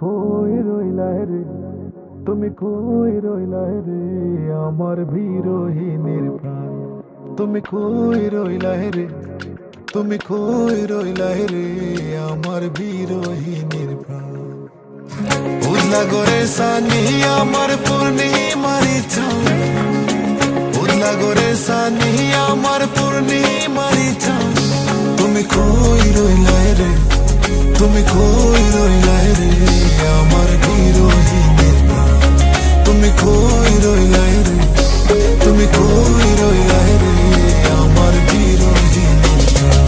কই রইলা রে, তুমি কই রইলা রে, আমার বিরোহিনীর প্রাণ। তুমি কই রইলা রে, তুমি কই রইলা রে, আমার বিরোহিনীর প্রাণ। উদলা করে সানি আমার পূর্ণিমারি চাঁদ, উদলা করে সানি আমার পূর্ণিমারি চাঁদ। তুমি কই রইলা রে, তুমি কই রইলা রে, আমার বিরোহিনীর প্রাণ। তুমি কই রইলা রে, তুমি কই রইলা রে, আমার বিরোহিনীর প্রাণ।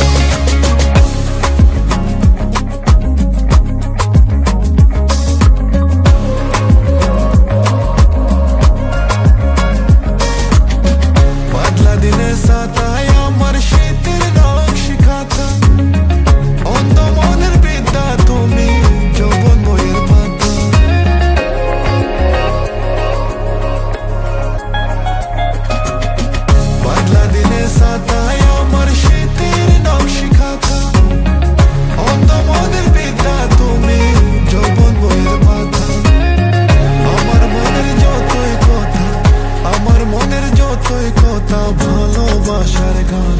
পাতলা দিনের সাতায় আমার শীতের নকশি খাতা, অন্ধ মনের বিদ্যা তুমি যৌবন বইয়ের পাতা। পাতলা দিনের সাতায় আমার শীতের নকশি খাতা, অন্ধ মনের বিদ্যা তুমি যৌবন বইয়ের পাতা। আমার মনের যতই কথা, আমার মনের যতই কথা, ভালোবাসার গান।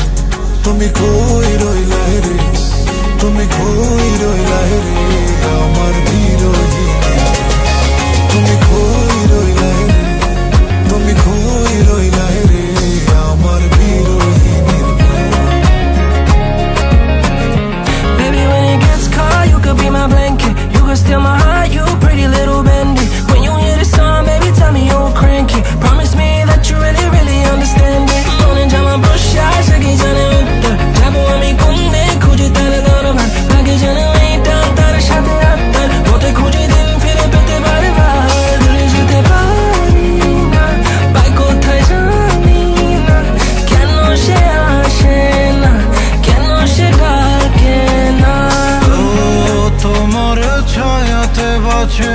তুমি কই রইলা রে, তুমি কই রইলা রে, আমার বিরোহিনী। তুমি কই রইলা রে, তুমি কই রইলা রে, আমার বিরোহিনীর প্রাণ। Baby, when it gets cold, you could be my blanket. You could steal my heart, you pretty little bandit. When you hear this song, baby, tell me you'll crank it. Promise me that you really, really understand it. Don't jam my bush, I shake it, jane utta. Jabo ami kunde, khuje tare doro bhan. Lage jane ei tan tar shathe attar. Bote khuje din fire pete bare bar. Dure jete pari na, bai kothay jani na. Keno she ashe na, keno she ডাকে না। ও তোমার ছায়াতে বাঁচে